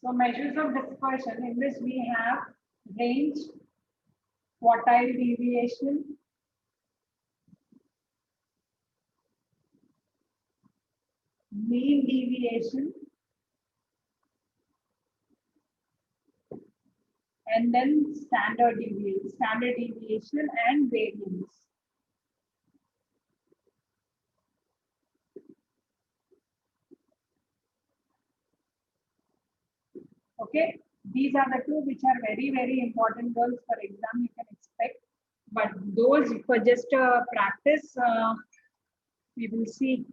So measures of dispersion, in this we have range, quartile deviation, mean deviation, and then standard deviation and variance. Okay, these are the two which are very, very important, girls, for exam you can expect. But those for just practice, we will see.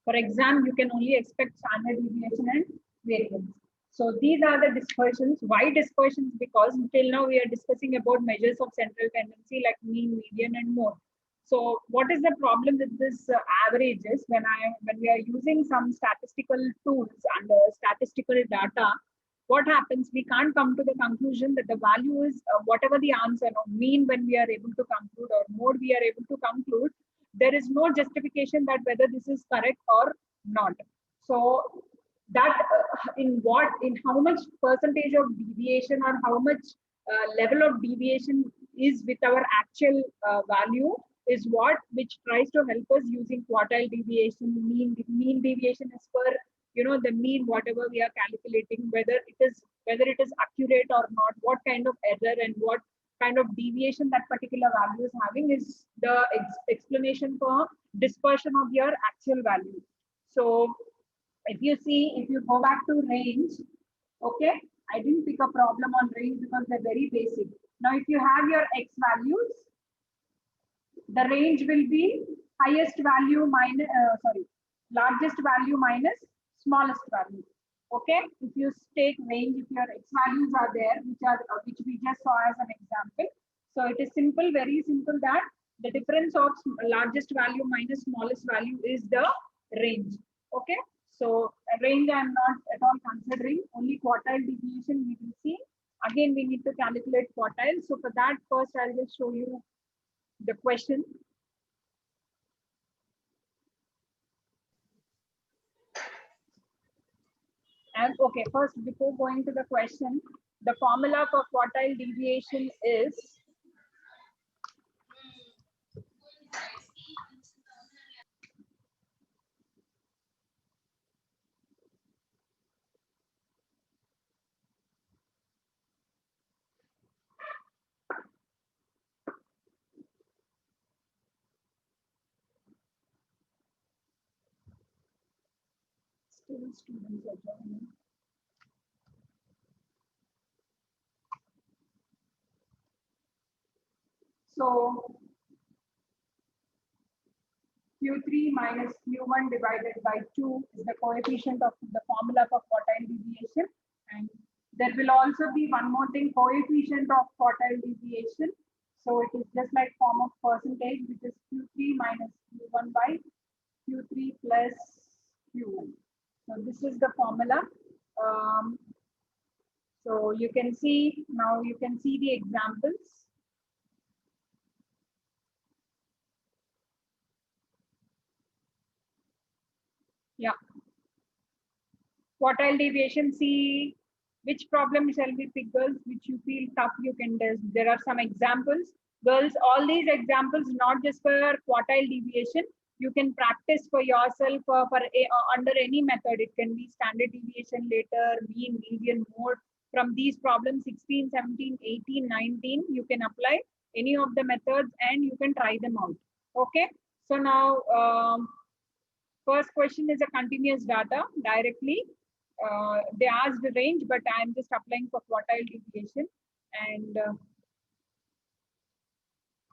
For exam, you can only expect standard deviation and variance. So these are the dispersions. Why dispersions? Because till now we are discussing about measures of central tendency like mean, median, and mode. So what is the problem with this averages when we are using some statistical tools and statistical data? What happens? We can't come to the conclusion that the value is whatever the answer. No, mean when we are able to conclude, or mode we are able to conclude. There is no justification that whether this is correct or not. So that in how much percentage of deviation or how much level of deviation is with our actual value is what which tries to help us using quartile deviation. Mean deviation is per the mean whatever we are calculating, whether it is accurate or not, what kind of error and what kind of deviation that particular value is having is the explanation for dispersion of your actual value. So if you go back to range, okay, I didn't pick a problem on range because they're very basic. Now if you have your x values, the range will be highest value minus largest value minus smallest value. Okay, if you take range, if your x values are there, which we just saw as an example, so it is simple, very simple, that the difference of largest value minus smallest value is the range. Okay, so range I am not at all considering, only quartile deviation we will see. Again, we need to calculate quartile. So for that, first I will show you the question. And okay, first, before going to the question, the formula for quartile deviation is still students are joining. So Q3 minus Q1 divided by 2 is the coefficient of the formula for quartile deviation. And there will also be one more thing, coefficient of quartile deviation. So it is just like form of percentage, which is Q3 minus Q1 by Q3 plus Q1. So this is the formula. So you can see, now you can see the examples. Yeah. Quartile deviation, see which problem shall we pick, girls, which you feel tough, you can test. There are some examples. Girls, all these examples, not just for quartile deviation, you can practice for yourself under any method. It can be standard deviation later, mean, median, mode. From these problems, 16, 17, 18, 19, you can apply any of the methods and you can try them out. Okay. So now, first question is a continuous data directly. They asked the range, but I'm just applying for quartile deviation. And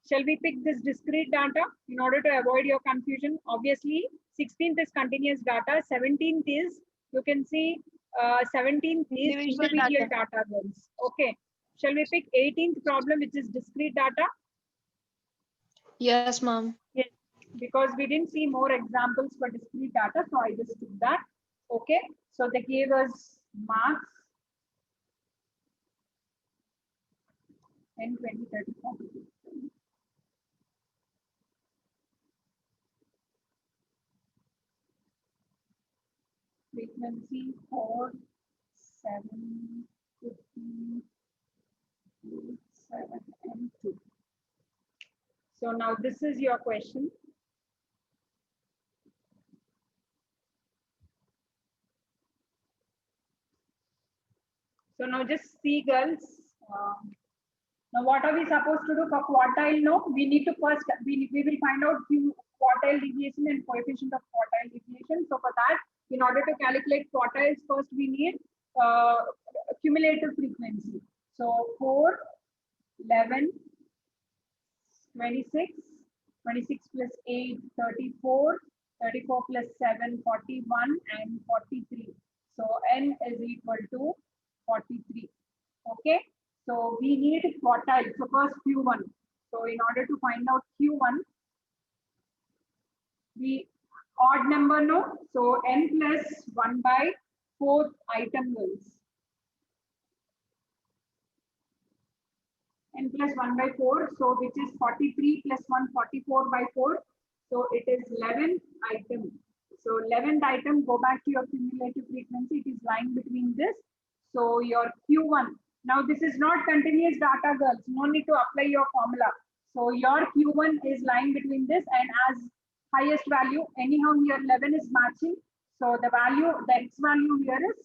shall we pick this discrete data in order to avoid your confusion? Obviously, 16th is continuous data. 17th is, you can see, 17th is individual data girls. Okay. Shall we pick 18th problem, which is discrete data? Yes, ma'am. Yes. Because we didn't see more examples for discrete data, so I just took that. Okay, so they gave us marks 10, 20, 30, 40. frequency 4, 7, 15, 8, 7, and 2. So now this is your question. So now just see, girls. Now what are we supposed to do for quartile? No, we need to first, we will find out quartile deviation and coefficient of quartile deviation. So for that, in order to calculate quartiles, first we need cumulative frequency. So 4, 11, 26, 26 plus 8, 34, 34 plus 7, 41, and 43. So n is equal to 43. Okay. So we need quartile. So first Q1. So in order to find out Q1, we odd number, no? So n plus 1 by 4th item goes. N plus 1 by 4. So which is 43 plus 1, 44 by 4. So it is 11th item. So 11th item, go back to your cumulative frequency. It is lying between this. So your Q1. Now this is not continuous data, girls. No need to apply your formula. So your Q1 is lying between this, and as highest value, anyhow here 11 is matching. So the value, the X value here is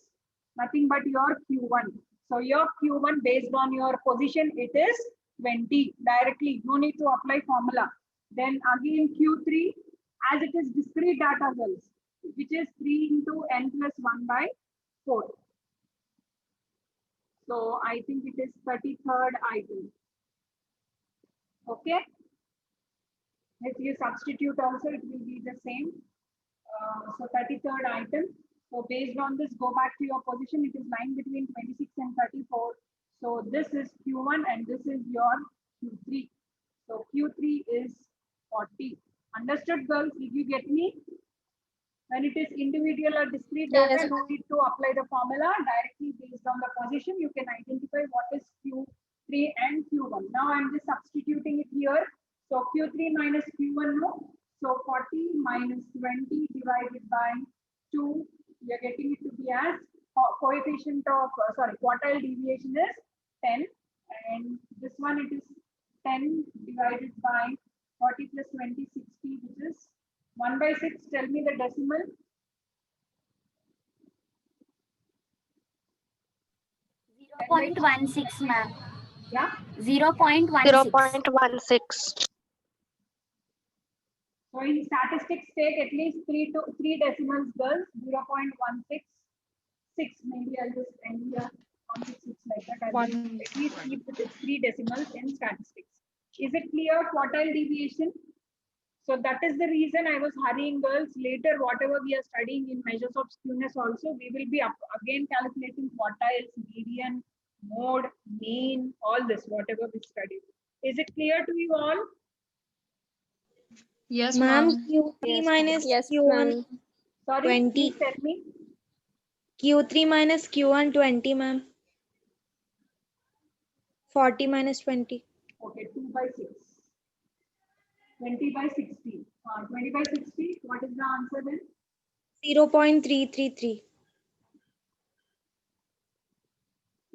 nothing but your Q1. So your Q1 based on your position, it is 20 directly. No need to apply formula. Then again Q3, as it is discrete data, girls, which is 3 into n plus 1 by 4. So I think it is 33rd item. Okay. If you substitute also, it will be the same. So 33rd item. So based on this, go back to your position. It is lying between 26 and 34. So this is Q1 and this is your Q3. So Q3 is 40. Understood, girls? Did you get me? When it is individual or discrete data, you need to apply the formula directly based on the position. You can identify what is Q3 and Q1. Now I'm just substituting it here. So Q3 minus Q1, no. So 40 minus 20 divided by 2. We are getting it to be as coefficient of, quartile deviation is 10. And this one, it is 10 divided by 40 plus 20, 60, which is 1 by 6. Tell me the decimal. 0.16, ma'am. Yeah. 0.16. 0.16. So in statistics, take at least 3 decimals, girls. 0.166. Maybe I'll just end here. 166 like that. I'll at least keep with 3 decimals in statistics. Is it clear? Quartile deviation. So that is the reason I was hurrying, girls. Later, whatever we are studying in measures of skewness also, we will be again calculating quartiles, median, mode, mean, all this, whatever we studied. Is it clear to you all? Yes, Ma'am, ma'am. Q3 minus Yes, Q1 ma'am. Sorry, 20. please tell me. Q3 minus Q1 20, ma'am. 40 minus 20. Okay, 2 by 6. 20 by 60. 20 by 60, what is the answer then? 0.333.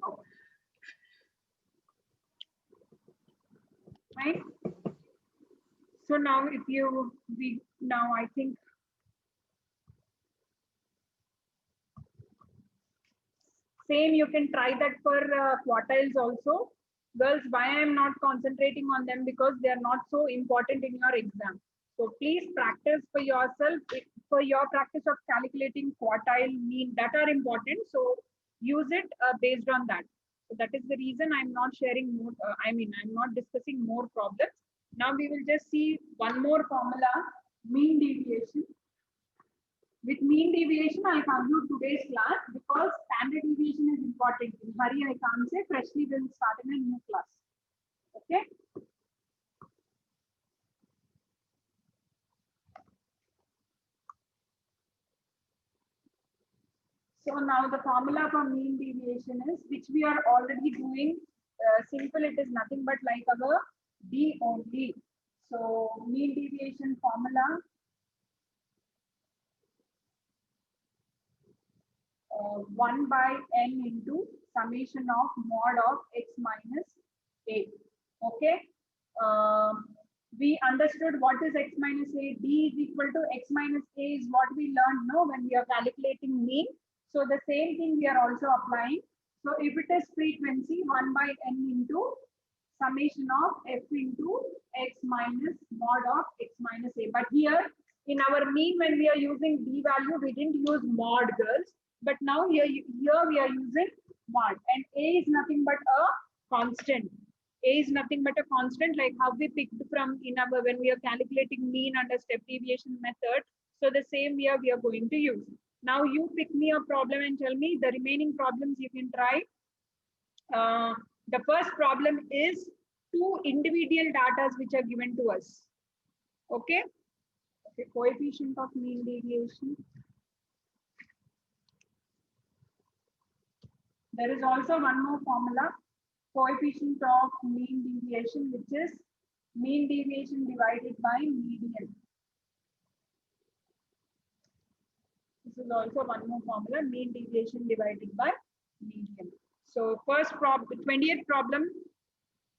Okay. Right? So now if you, I think same, you can try that for quartiles also. Girls, why I am not concentrating on them? Because they are not so important in your exam. So please practice for yourself, for your practice of calculating quartile, mean, that are important. So use it based on that. So that is the reason I'm not sharing more, I'm not discussing more problems. Now we will just see one more formula, mean deviation. With mean deviation, I'll conclude today's class because standard deviation is important. In hurry, I can't say. Freshly, we'll start in a new class. Okay. So now the formula for mean deviation is, which we are already doing. Simple, it is nothing but like our D only. So mean deviation formula. 1 by n into summation of mod of x minus a. Okay. We understood what is x minus a. D is equal to x minus a is what we learned no when we are calculating mean. So the same thing we are also applying. So if it is frequency 1 by n into summation of f into x minus mod of x minus a. But here in our mean when we are using d value, we didn't use mod, girls. But now here we are using mod, and a is nothing but a constant. A is nothing but a constant, like how we picked from in our when we are calculating mean under step deviation method. So the same here we are going to use. Now you pick me a problem and tell me the remaining problems you can try. The first problem is two individual data which are given to us. Okay. Okay. Coefficient of mean deviation. There is also one more formula, coefficient of mean deviation, which is mean deviation divided by median. This is also one more formula, mean deviation divided by median. So first problem, 20th problem.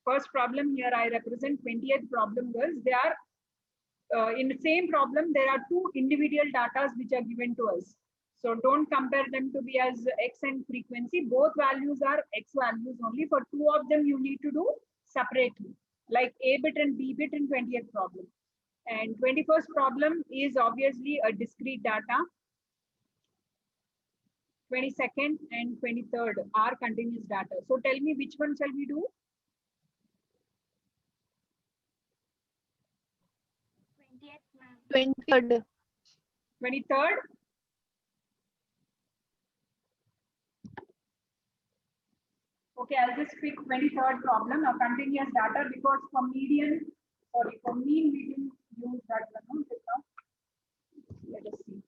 First problem here I represent 20th problem, girls. They are in the same problem. There are two individual datas which are given to us. So don't compare them to be as x and frequency. Both values are x values only. For two of them, you need to do separately, like a bit and b bit in 20th problem. And 21st problem is obviously a discrete data. 22nd and 23rd are continuous data. So tell me which one shall we do? 23rd. 23rd? Okay, I'll just pick 23rd problem, a continuous data, because for median, sorry, for mean we didn't use that one. Let us see.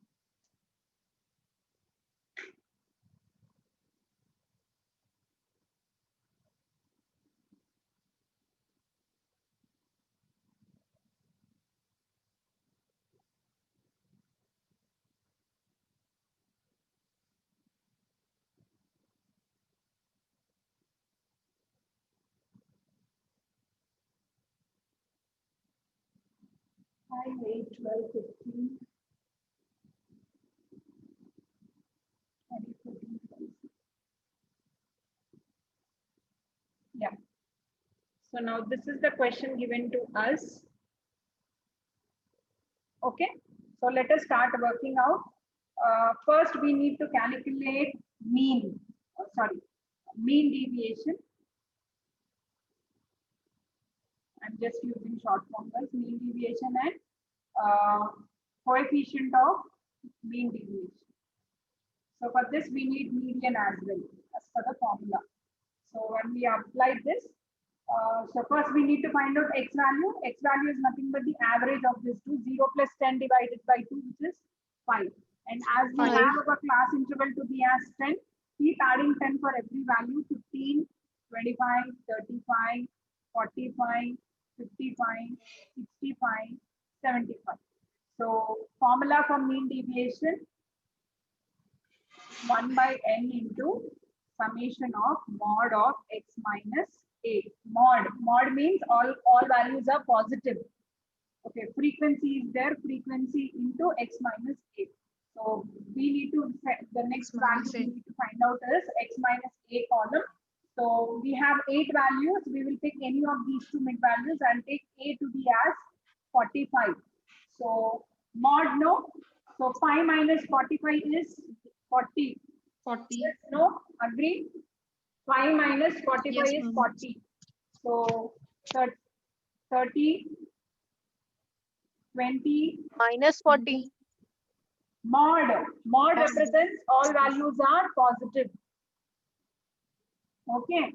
I 8, 12, 15, 14, 16. Yeah. So now this is the question given to us. Okay. So let us start working out. First, we need to calculate mean. Mean deviation. I'm just using short form as mean deviation and coefficient of mean deviation. So for this, we need median as well as per the formula. So when we apply this, so first we need to find out x value. X value is nothing but the average of this two. 0 plus 10 divided by 2, which is 5. And as we 5. have our class interval to be as 10, keep adding 10 for every value. 15, 25, 35, 45, 55, 65, 75. So formula for mean deviation, 1 by n into summation of mod of x minus a. Mod means all values are positive. Okay, frequency is there, frequency into x minus a. So we need to, the next value we need to find out is x minus a column. So we have 8 values. We will pick any of these two mid values and take a to be as 45. So mod no. So 5 minus 45 is 40. 40. Yes, no, agree? 5 minus 45 Yes, is ma'am. 40. So 30, 20, Minus 40. mod represents all values are positive. Okay.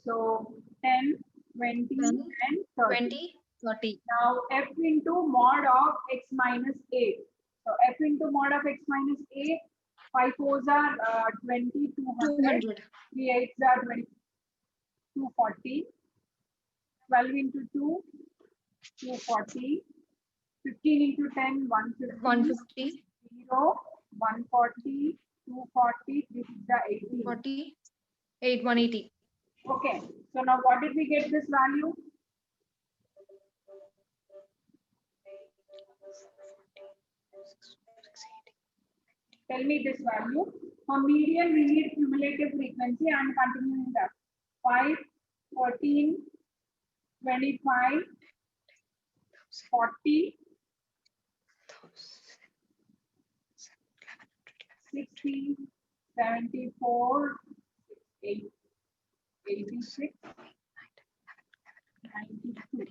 So 10, 20, 10, and 30. 20, 30. Now f into mod of x minus a. So f into mod of x minus a, 5 4s are 20, 200. 200. 3 8s are 20, 240. 12 into 2, 240. 15 into 10, 150. 150. 0, 140, 240, this is the 80. 40, 8, 180. Okay, so now what did we get this value? Tell me this value. For median, we need cumulative frequency and continuing that. 5, 14, 25, 40, 60, 74, 86, 92.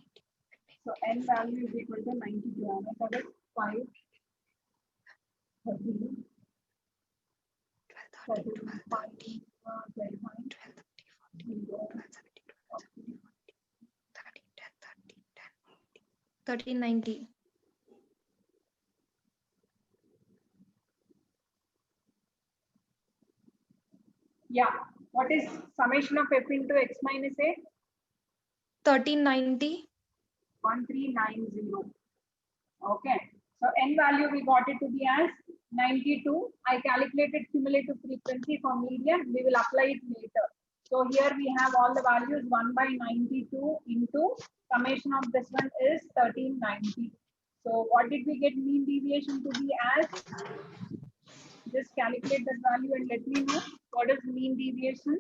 So n value is equal to 92. That is 5, 13, 13, 1390. Yeah. What is summation of f into x minus a? 1390. 1390. Okay. So n value we got it to be as 92. I calculated cumulative frequency for median. We will apply it later. So here we have all the values 1 by 92 into summation of this one is 1390. So what did we get mean deviation to be as? Just calculate that value and let me know what is mean deviation.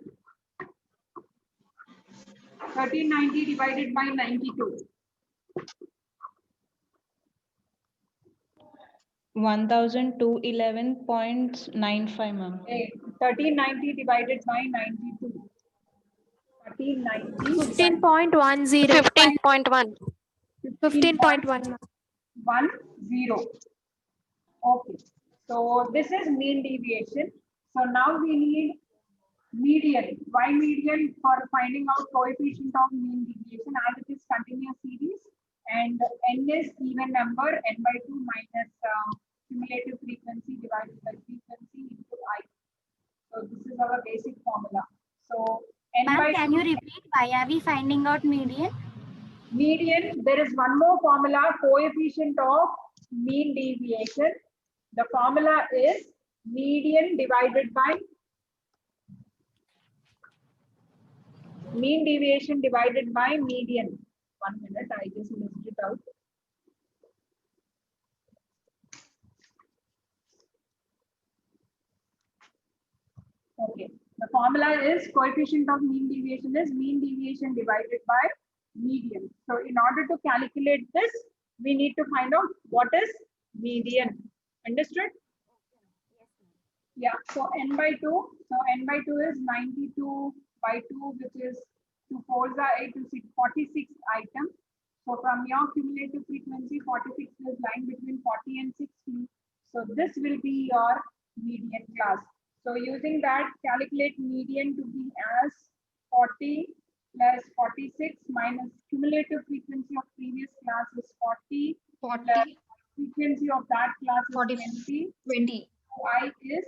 1390 divided by 92. 1211.95, ma'am. 1390 divided by 92. 1390. 15.10. 15.1. 15.1. 10. Okay. So this is mean deviation. So now we need median. Why median? For finding out coefficient of mean deviation as it is continuous series and n is even number, n by 2 minus cumulative frequency divided by frequency into I. So this is our basic formula. So n by Ma'am, can 2 you repeat why are we finding out median? median, there is one more formula, coefficient of mean deviation. The formula is median divided by mean deviation divided by median. 1 minute, I just missed it out. Okay, the formula is coefficient of mean deviation is mean deviation divided by median. So in order to calculate this, we need to find out what is median. Understood? Yeah, so n by 2. So n by 2 is 92 by 2, which is 2 4s are 8 to 6, 46 items. So from your cumulative frequency, 46 is lying between 40 and 60. So this will be your median class. So using that, calculate median to be as 40 plus 46 minus cumulative frequency of previous class is 40. 40. Plus frequency of that class is 40. 20. 20. I is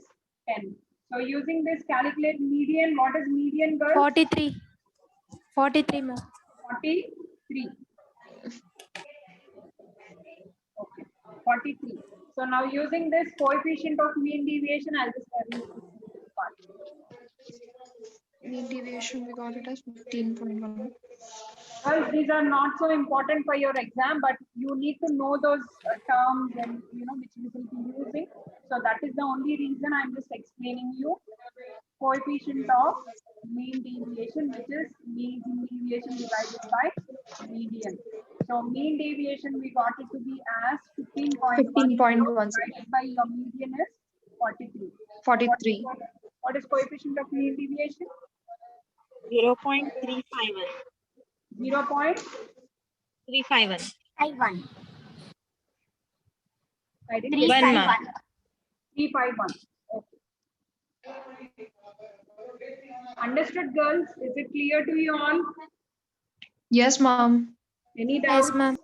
10. So using this, calculate median. What is median, girls? 43. 43, ma'am. 43. Okay, 43. So now using this coefficient of mean deviation, I'll just tell you this part. Mean deviation, we got it as 15.1. Well, these are not so important for your exam, but you need to know those terms and which you will be using. So that is the only reason I'm just explaining you coefficient of mean deviation, which is mean deviation divided by median. So mean deviation we got it to be as 15.1 divided by your median is 43. 43. What is coefficient of mean deviation? 0.351. 0.351. 351. I didn't Three get One, five ma'am. 351. Okay. Understood, girls? Is it clear to you all? Yes, ma'am. Any doubts? Yes, ma'am.